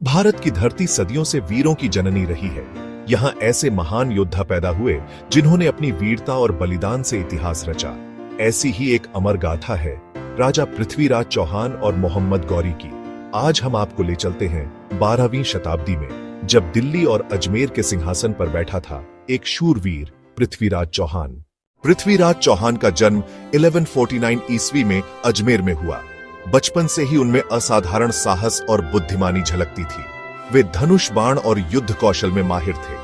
भारत की धरती सदियों से वीरों की जननी रही है। यहाँ ऐसे महान योद्धा पैदा हुए जिन्होंने अपनी वीरता और बलिदान से इतिहास रचा। ऐसी ही एक अमर गाथा है राजा पृथ्वीराज चौहान और मोहम्मद गौरी की। आज हम आपको ले चलते हैं 12वीं शताब्दी में, जब दिल्ली और अजमेर के सिंहासन पर बैठा था एक शूरवीर पृथ्वीराज चौहान। पृथ्वीराज चौहान का जन्म 1149 ईस्वी में अजमेर में हुआ। बचपन से ही उनमें असाधारण साहस और बुद्धिमानी झलकती थी। वे धनुष बाण और युद्ध कौशल में माहिर थे।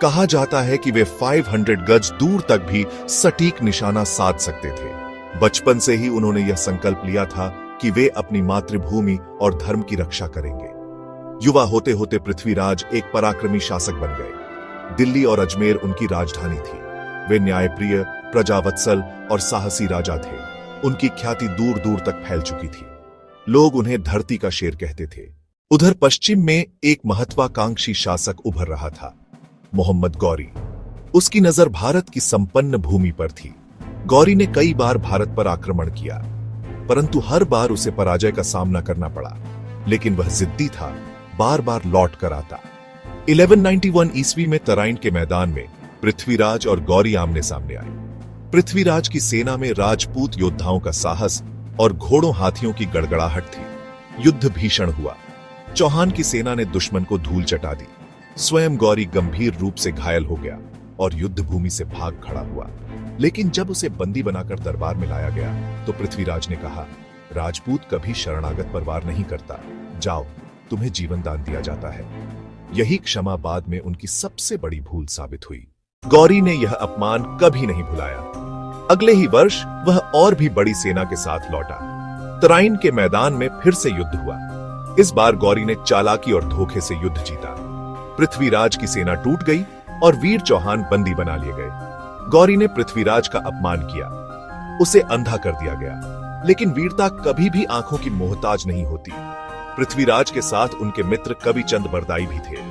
कहा जाता है कि वे 500 गज दूर तक भी सटीक निशाना साध सकते थे। बचपन से ही उन्होंने यह संकल्प लिया था कि वे अपनी मातृभूमि और धर्म की रक्षा करेंगे। युवा होते होते पृथ्वीराज एक पराक्रमी शासक बन गए। दिल्ली और अजमेर उनकी राजधानी थी। वे न्यायप्रिय, प्रजावत्सल और साहसी राजा थे। उनकी ख्याति दूर दूर तक फैल चुकी थी। लोग उन्हें धरती का शेर कहते थे। उधर पश्चिम में एक महत्वाकांक्षी शासक उभर रहा था, मोहम्मद गौरी। उसकी नजर भारत की संपन्न भूमि पर थी। गौरी ने कई बार भारत पर आक्रमण किया, परंतु हर बार उसे पराजय का सामना करना पड़ा। लेकिन वह जिद्दी था, बार बार लौट कर आता। 1191 ईस्वी में तराइन के मैदान में पृथ्वीराज और गौरी आमने सामने आए। पृथ्वीराज की सेना में राजपूत योद्धाओं का साहस और घोड़ों हाथियों की गड़गड़ाहट थी। युद्ध भीषण हुआ। चौहान की सेना ने दुश्मन को धूल चटा दी। स्वयं गौरी गंभीर रूप से घायल हो गया और युद्ध भूमि से भाग खड़ा हुआ। लेकिन जब उसे बंदी बनाकर दरबार में लाया गया तो पृथ्वीराज ने कहा, राजपूत कभी शरणागत पर वार नहीं करता। जाओ, तुम्हें जीवन दान दिया जाता है। यही क्षमा बाद में उनकी सबसे बड़ी भूल साबित हुई। गौरी ने यह अपमान कभी नहीं भुलाया। अगले ही वर्ष वह और भी बड़ी सेना के साथ लौटा। तराइन के मैदान में फिर से युद्ध हुआ। इस बार गौरी ने चालाकी और धोखे से युद्ध जीता। पृथ्वीराज की सेना टूट गई और वीर चौहान बंदी बना लिए गए। गौरी ने पृथ्वीराज का अपमान किया, उसे अंधा कर दिया गया। लेकिन वीरता कभी भी आंखों की मोहताज नहीं होती। पृथ्वीराज के साथ उनके मित्र कविचंद बरदाई भी थे।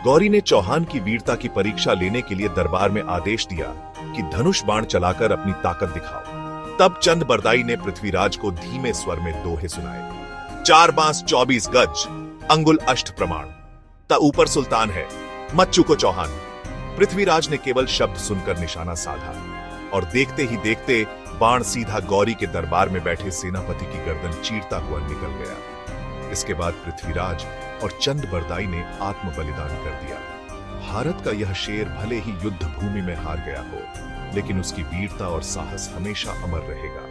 गौरी ने चौहान की वीरता की परीक्षा लेने के लिए दरबार में आदेश दिया कि धनुष बाण चलाकर अपनी ताकत दिखाओ। तब चंद बरदाई ने पृथ्वीराज को धीमे स्वर में दोहे सुनाए। 4 बांस 24 गज, अंगुल अष्ट प्रमाण, ता ऊपर सुल्तान है, मत चुको चौहान। पृथ्वीराज ने केवल शब्द सुनकर निशाना साधा और देखते ही देखते बाण सीधा गौरी के दरबार में बैठे सेनापति की गर्दन चीरता हुआ निकल गया। इसके बाद पृथ्वीराज और चंद बरदाई ने आत्म बलिदान कर दिया। भारत का यह शेर भले ही युद्ध भूमि में हार गया हो, लेकिन उसकी वीरता और साहस हमेशा अमर रहेगा।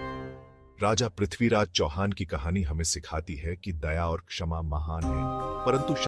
राजा पृथ्वीराज चौहान की कहानी हमें सिखाती है कि दया और क्षमा महान है, परंतु